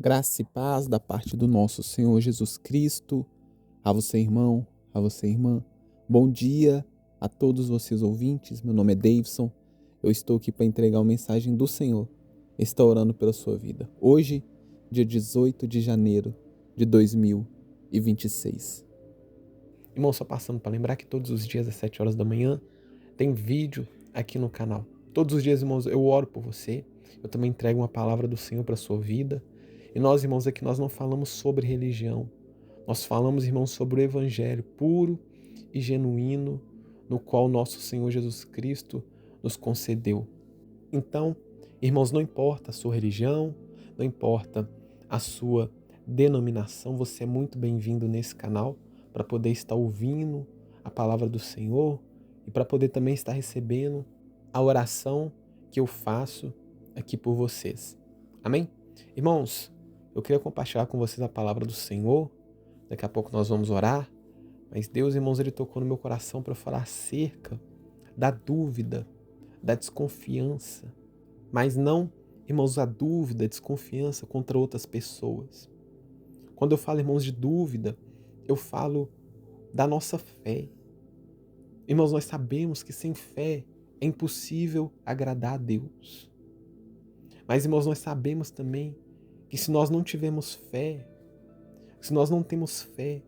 Graça e paz da parte do nosso Senhor Jesus Cristo, a você, irmão, a você, irmã. Bom dia a todos vocês ouvintes. Meu nome é Davidson. Eu estou aqui para entregar uma mensagem do Senhor. Estou orando pela sua vida. Hoje, dia 18 de janeiro de 2026. Irmão, só passando para lembrar que todos os dias às 7 horas da manhã tem vídeo aqui no canal. Todos os dias, irmãos, eu oro por você. Eu também entrego uma palavra do Senhor para a sua vida. E nós, irmãos, aqui nós não falamos sobre religião. Nós falamos, irmãos, sobre o evangelho puro e genuíno, no qual nosso Senhor Jesus Cristo nos concedeu. Então, irmãos, não importa a sua religião, não importa a sua denominação, você é muito bem-vindo nesse canal para poder estar ouvindo a palavra do Senhor e para poder também estar recebendo a oração que eu faço aqui por vocês. Amém? Irmãos, eu queria compartilhar com vocês a palavra do Senhor. Daqui a pouco nós vamos orar. Mas Deus, irmãos, Ele tocou no meu coração para falar acerca da dúvida, da desconfiança. Mas não, irmãos, a dúvida, a desconfiança contra outras pessoas. Quando eu falo, irmãos, de dúvida, eu falo da nossa fé. Irmãos, nós sabemos que sem fé é impossível agradar a Deus. Mas, irmãos, nós sabemos também que se nós não tivermos fé, se nós não temos fé,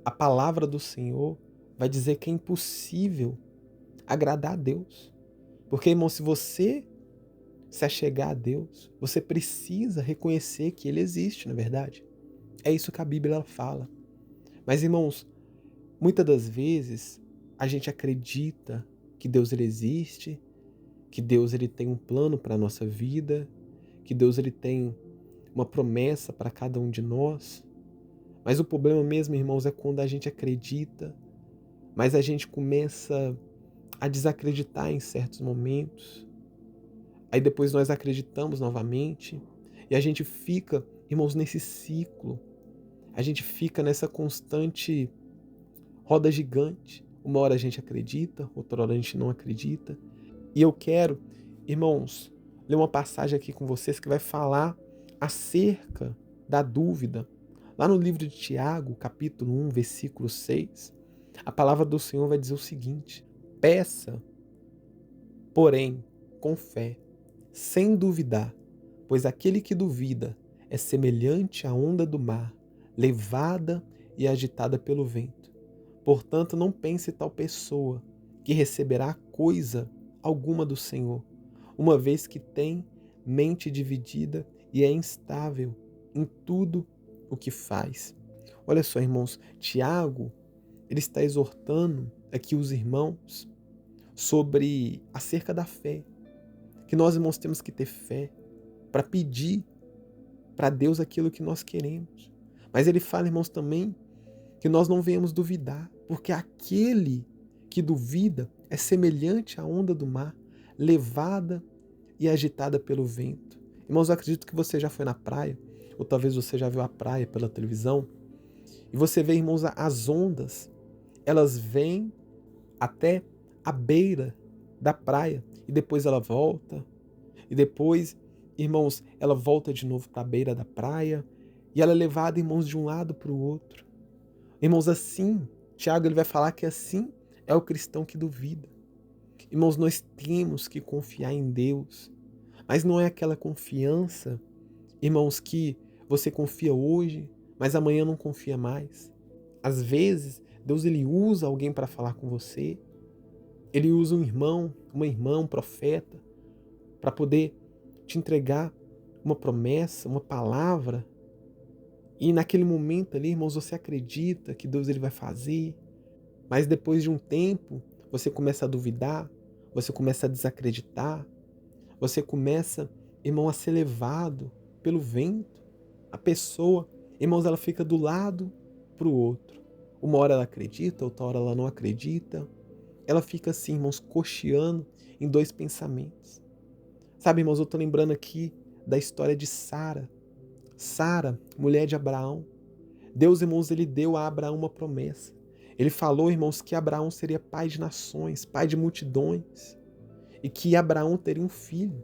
a palavra do Senhor vai dizer que é impossível agradar a Deus. Porque, irmão, se você se achegar a Deus, você precisa reconhecer que Ele existe, na verdade. É isso que a Bíblia fala. Mas, irmãos, muitas das vezes a gente acredita que Deus ele existe, que Deus ele tem um plano para a nossa vida, que Deus ele tem uma promessa para cada um de nós. Mas o problema mesmo, irmãos, é quando a gente acredita, mas a gente começa a desacreditar em certos momentos. Aí depois nós acreditamos novamente e a gente fica, irmãos, nesse ciclo. A gente fica nessa constante roda gigante. Uma hora a gente acredita, outra hora a gente não acredita. E eu quero, irmãos, ler uma passagem aqui com vocês que vai falar acerca da dúvida. Lá no livro de Tiago, capítulo 1, versículo 6, a palavra do Senhor vai dizer o seguinte: peça, porém, com fé, sem duvidar, pois aquele que duvida é semelhante à onda do mar, levada e agitada pelo vento. Portanto, não pense tal pessoa que receberá coisa alguma do Senhor, uma vez que tem mente dividida e é instável em tudo o que faz. Olha só, irmãos, Tiago, ele está exortando aqui os irmãos sobre acerca da fé, que nós, irmãos, temos que ter fé para pedir para Deus aquilo que nós queremos. Mas ele fala, irmãos, também que nós não venhamos duvidar, porque aquele que duvida é semelhante à onda do mar, levada e agitada pelo vento. Irmãos, eu acredito que você já foi na praia, ou talvez você já viu a praia pela televisão, e você vê, irmãos, as ondas, elas vêm até a beira da praia, e depois ela volta, e depois, irmãos, ela volta de novo para a beira da praia, e ela é levada, irmãos, de um lado para o outro. Irmãos, assim, Tiago ele vai falar que assim é o cristão que duvida. Irmãos, nós temos que confiar em Deus, mas não é aquela confiança, irmãos, que você confia hoje, mas amanhã não confia mais. Às vezes, Deus ele usa alguém para falar com você, ele usa um irmão, uma irmã, um profeta, para poder te entregar uma promessa, uma palavra. E naquele momento ali, irmãos, você acredita que Deus ele vai fazer, mas depois de um tempo, você começa a duvidar, você começa a desacreditar, você começa, irmão, a ser levado pelo vento. A pessoa, irmãos, ela fica do lado para o outro. Uma hora ela acredita, outra hora ela não acredita. Ela fica assim, irmãos, cocheando em dois pensamentos. Sabe, irmãos, eu estou lembrando aqui da história de Sara. Sara, mulher de Abraão. Deus, irmãos, ele deu a Abraão uma promessa. Ele falou, irmãos, que Abraão seria pai de nações, pai de multidões, e que Abraão teria um filho.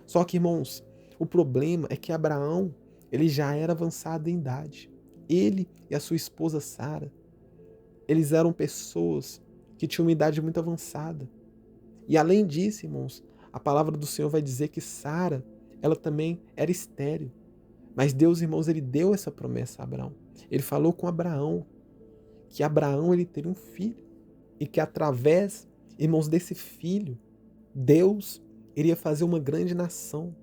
Só que, irmãos, o problema é que Abraão, ele já era avançado em idade. Ele e a sua esposa Sara, eles eram pessoas que tinham uma idade muito avançada. E além disso, irmãos, a palavra do Senhor vai dizer que Sara, ela também era estéril. Mas Deus, irmãos, ele deu essa promessa a Abraão. Ele falou com Abraão que Abraão ele teria um filho e que através, irmãos, desse filho, Deus iria fazer uma grande nação.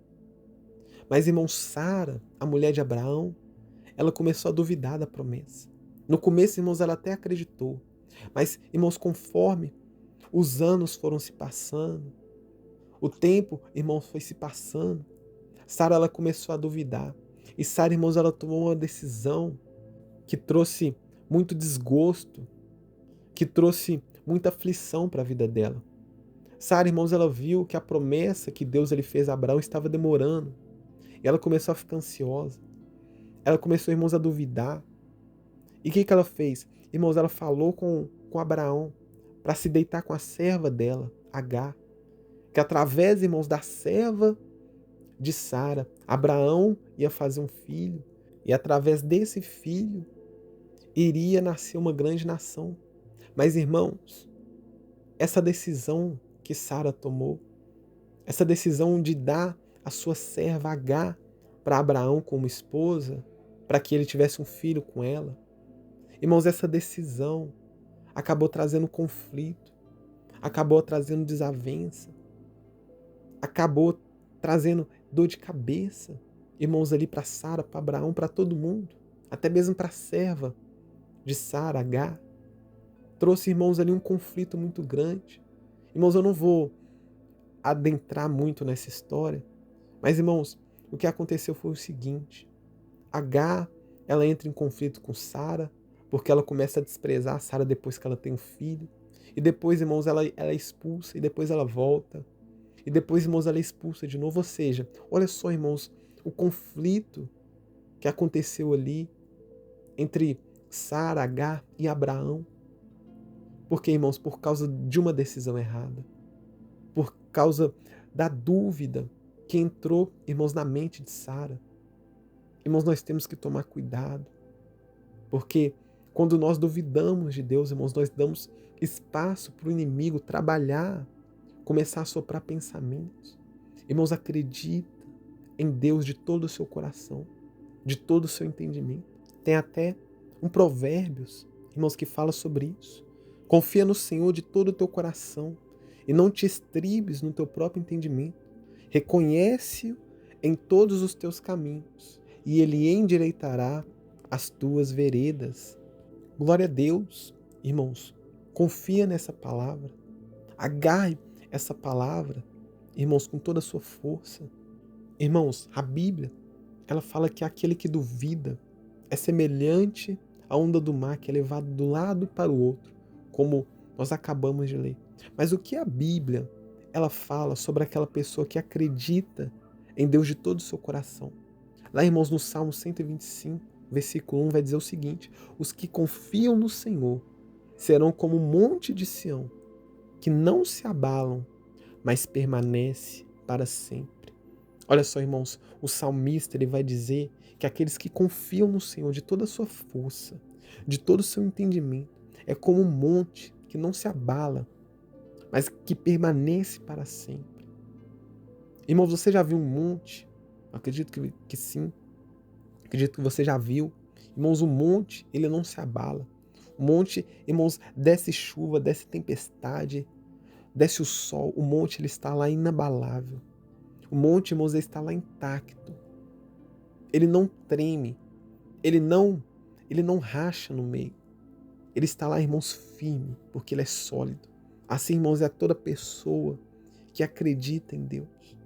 Mas, irmãos, Sara, a mulher de Abraão, ela começou a duvidar da promessa. No começo, irmãos, ela até acreditou. Mas, irmãos, conforme os anos foram se passando, o tempo, irmãos, foi se passando, Sara, ela começou a duvidar. E Sara, irmãos, ela tomou uma decisão que trouxe muito desgosto, que trouxe muita aflição para a vida dela. Sara, irmãos, ela viu que a promessa que Deus ele fez a Abraão estava demorando. E ela começou a ficar ansiosa. Ela começou, irmãos, a duvidar. E o que ela fez? Irmãos, ela falou com Abraão para se deitar com a serva dela, Agar. Que através, irmãos, da serva de Sara, Abraão ia fazer um filho. E através desse filho, iria nascer uma grande nação. Mas, irmãos, essa decisão que Sara tomou, essa decisão de dar a sua serva Agar para Abraão como esposa, para que ele tivesse um filho com ela, irmãos, essa decisão acabou trazendo conflito, acabou trazendo desavença, acabou trazendo dor de cabeça, irmãos, ali para Sara, para Abraão, para todo mundo, até mesmo para a serva de Sara, Agar. Trouxe, irmãos, ali um conflito muito grande. Irmãos, eu não vou adentrar muito nessa história, mas, irmãos, o que aconteceu foi o seguinte: Agar, ela entra em conflito com Sara, porque ela começa a desprezar Sara depois que ela tem um filho. E depois, irmãos, ela é expulsa, e depois ela volta. E depois, irmãos, ela é expulsa de novo. Ou seja, olha só, irmãos, o conflito que aconteceu ali entre Sara, Agar e Abraão. Porque, irmãos, por causa de uma decisão errada. Por causa da dúvida que entrou, irmãos, na mente de Sara. Irmãos, nós temos que tomar cuidado. Porque quando nós duvidamos de Deus, irmãos, nós damos espaço para o inimigo trabalhar, começar a soprar pensamentos. Irmãos, acredita em Deus de todo o seu coração, de todo o seu entendimento. Tem até um Provérbios, irmãos, que fala sobre isso. Confia no Senhor de todo o teu coração e não te estribes no teu próprio entendimento. Reconhece-o em todos os teus caminhos e ele endireitará as tuas veredas. Glória a Deus, irmãos. Confia nessa palavra. Agarre essa palavra, irmãos, com toda a sua força. Irmãos, a Bíblia, ela fala que aquele que duvida é semelhante à onda do mar que é levado do lado para o outro, como nós acabamos de ler. Mas o que a Bíblia, ela fala sobre aquela pessoa que acredita em Deus de todo o seu coração? Lá, irmãos, no Salmo 125, versículo 1, vai dizer o seguinte: os que confiam no Senhor serão como o monte de Sião, que não se abalam, mas permanece para sempre. Olha só, irmãos, o salmista ele vai dizer que aqueles que confiam no Senhor de toda a sua força, de todo o seu entendimento, é como um monte que não se abala, mas que permanece para sempre. Irmãos, você já viu um monte? Acredito que sim. Acredito que você já viu. Irmãos, o monte, ele não se abala. O monte, irmãos, desce chuva, desce tempestade, desce o sol. O monte, ele está lá inabalável. O monte, irmãos, ele está lá intacto. Ele não treme. Ele não racha no meio. Ele está lá, irmãos, firme, porque ele é sólido. Assim, irmãos, é toda pessoa que acredita em Deus.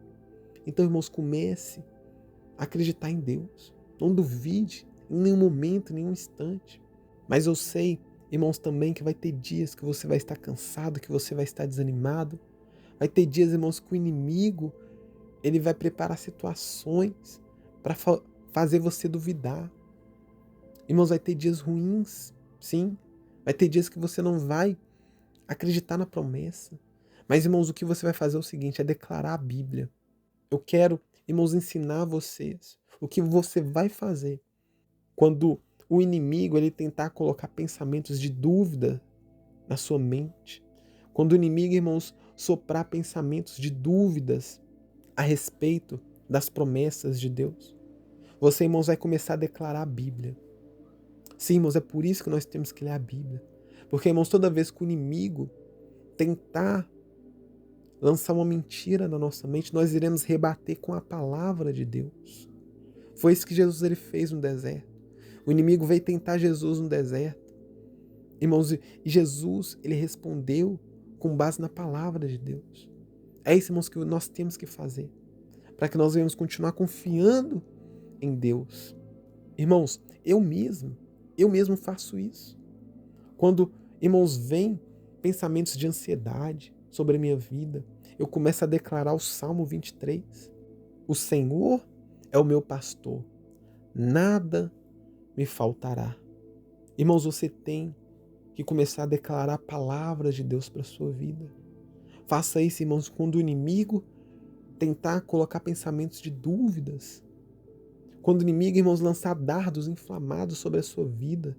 Então, irmãos, comece a acreditar em Deus. Não duvide em nenhum momento, em nenhum instante. Mas eu sei, irmãos, também que vai ter dias que você vai estar cansado, que você vai estar desanimado. Vai ter dias, irmãos, que o inimigo ele vai preparar situações para fazer você duvidar. Irmãos, vai ter dias ruins, sim. Vai ter dias que você não vai acreditar na promessa. Mas, irmãos, o que você vai fazer é o seguinte, é declarar a Bíblia. Eu quero, irmãos, ensinar vocês o que você vai fazer quando o inimigo ele tentar colocar pensamentos de dúvida na sua mente. Quando o inimigo, irmãos, soprar pensamentos de dúvidas a respeito das promessas de Deus. Você, irmãos, vai começar a declarar a Bíblia. Sim, irmãos, é por isso que nós temos que ler a Bíblia. Porque, irmãos, toda vez que o inimigo tentar lançar uma mentira na nossa mente, nós iremos rebater com a palavra de Deus. Foi isso que Jesus ele fez no deserto. O inimigo veio tentar Jesus no deserto. Irmãos, e Jesus ele respondeu com base na palavra de Deus. É isso, irmãos, que nós temos que fazer, para que nós venhamos continuar confiando em Deus. Irmãos, eu mesmo faço isso. Quando, irmãos, vêm pensamentos de ansiedade sobre a minha vida, eu começo a declarar o Salmo 23. O Senhor é o meu pastor, nada me faltará. Irmãos, você tem que começar a declarar a palavra de Deus para a sua vida. Faça isso, irmãos, quando o inimigo tentar colocar pensamentos de dúvidas. Quando o inimigo, irmãos, lançar dardos inflamados sobre a sua vida,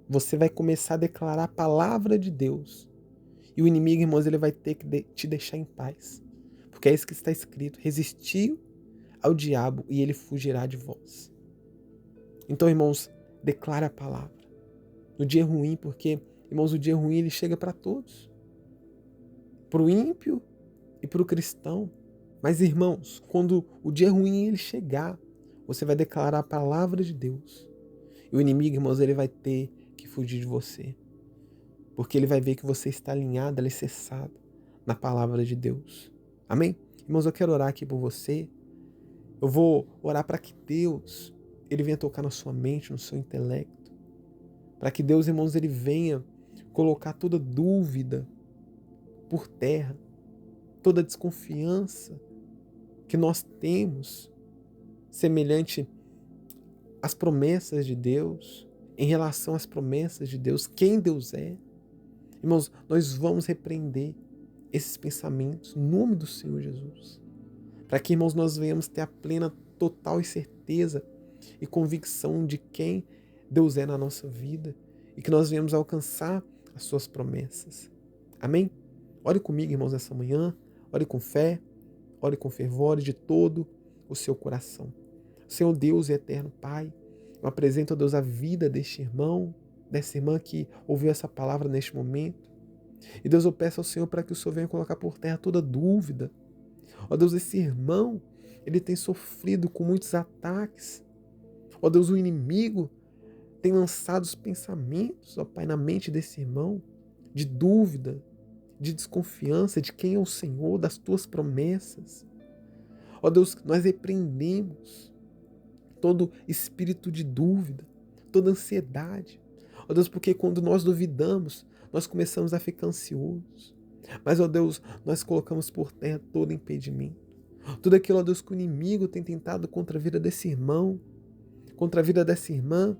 você vai começar a declarar a palavra de Deus. E o inimigo, irmãos, ele vai ter que te deixar em paz. Porque é isso que está escrito. Resistiu ao diabo e ele fugirá de vós. Então, irmãos, declare a palavra. No dia ruim, porque, irmãos, o dia ruim ele chega para todos. Para o ímpio e para o cristão. Mas, irmãos, quando o dia ruim ele chegar, você vai declarar a palavra de Deus. E o inimigo, irmãos, ele vai ter que fugir de você. Porque ele vai ver que você está alinhado, alicerçado na palavra de Deus. Amém? Irmãos, eu quero orar aqui por você. Eu vou orar para que Deus ele venha tocar na sua mente, no seu intelecto. Para que Deus, irmãos, ele venha colocar toda dúvida por terra, toda desconfiança que nós temos semelhante às promessas de Deus, em relação às promessas de Deus, quem Deus é. Irmãos, nós vamos repreender esses pensamentos no nome do Senhor Jesus. Para que, irmãos, nós venhamos ter a plena, total e certeza e convicção de quem Deus é na nossa vida e que nós venhamos alcançar as suas promessas. Amém? Ore comigo, irmãos, essa manhã. Ore com fé, ore com fervor, ore de todo o seu coração. Senhor Deus e eterno Pai, eu apresento a Deus a vida deste irmão, dessa irmã que ouviu essa palavra neste momento. E Deus, eu peço ao Senhor para que o Senhor venha colocar por terra toda dúvida. Ó Deus, esse irmão, ele tem sofrido com muitos ataques. Ó Deus, o inimigo tem lançado os pensamentos, ó Pai, na mente desse irmão, de dúvida, de desconfiança de quem é o Senhor, das tuas promessas. Ó Deus, nós repreendemos todo espírito de dúvida, toda ansiedade. Ó Deus, porque quando nós duvidamos, nós começamos a ficar ansiosos. Mas, ó Deus, nós colocamos por terra todo impedimento. Tudo aquilo, ó Deus, que o inimigo tem tentado contra a vida desse irmão, contra a vida dessa irmã,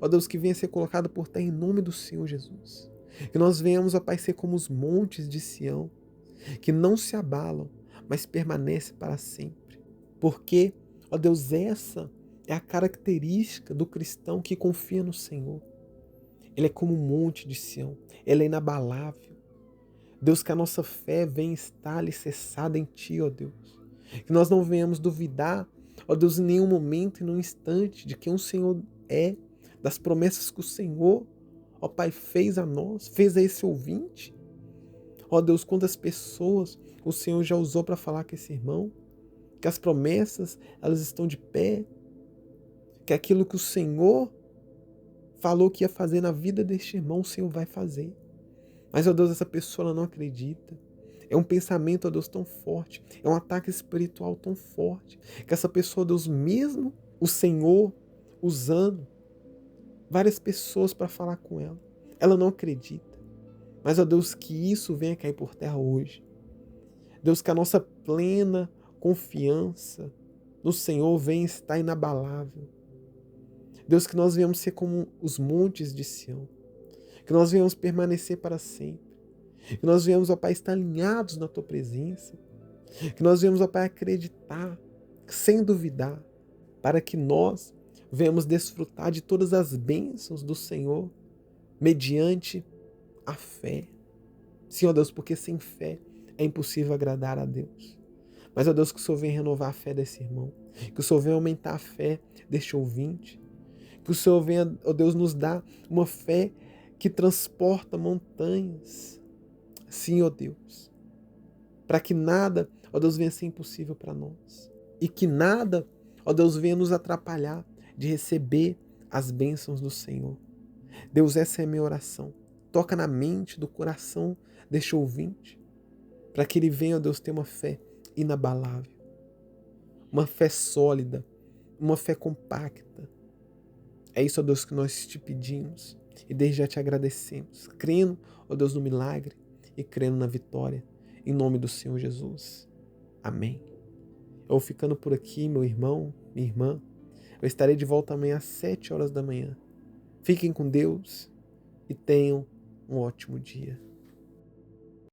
ó Deus, que venha ser colocado por terra em nome do Senhor Jesus. Que nós venhamos, ó Pai, ser como os montes de Sião, que não se abalam, mas permanecem para sempre. Porque, ó Deus, essa é a característica do cristão que confia no Senhor. Ele é como um monte de Sião, ele é inabalável. Deus, que a nossa fé venha estar alicerçada em Ti, ó Deus. Que nós não venhamos duvidar, ó Deus, em nenhum momento e num instante de quem o Senhor é, das promessas que o Senhor, ó Pai, fez a nós, fez a esse ouvinte. Ó Deus, quantas pessoas o Senhor já usou para falar com esse irmão, que as promessas, elas estão de pé, que aquilo que o Senhor falou que ia fazer na vida deste irmão, o Senhor vai fazer. Mas, ó Deus, essa pessoa ela não acredita. É um pensamento, ó Deus, tão forte. É um ataque espiritual tão forte. Que essa pessoa, ó Deus, mesmo o Senhor usando várias pessoas para falar com ela, ela não acredita. Mas, ó Deus, que isso venha cair por terra hoje. Deus, que a nossa plena confiança no Senhor venha estar inabalável. Deus, que nós venhamos ser como os montes de Sião. Que nós venhamos permanecer para sempre. Que nós venhamos, ó Pai, estar alinhados na Tua presença. Que nós venhamos, ó Pai, acreditar sem duvidar, para que nós venhamos desfrutar de todas as bênçãos do Senhor mediante a fé. Sim, ó Deus, porque sem fé é impossível agradar a Deus. Mas, ó Deus, que o Senhor venha renovar a fé desse irmão, que o Senhor venha aumentar a fé deste ouvinte, que o Senhor venha, ó Deus, nos dar uma fé que transporta montanhas. Sim, ó Deus, para que nada, ó Deus, venha ser impossível para nós. E que nada, ó Deus, venha nos atrapalhar de receber as bênçãos do Senhor. Deus, essa é a minha oração. Toca na mente, do coração deste ouvinte, para que ele venha, ó Deus, ter uma fé inabalável, uma fé sólida, uma fé compacta. É isso, ó Deus, que nós te pedimos e desde já te agradecemos, crendo, ó Deus, no milagre e crendo na vitória, em nome do Senhor Jesus. Amém. Eu vou ficando por aqui, meu irmão, minha irmã. Eu estarei de volta amanhã às 7 horas da manhã. Fiquem com Deus e tenham um ótimo dia.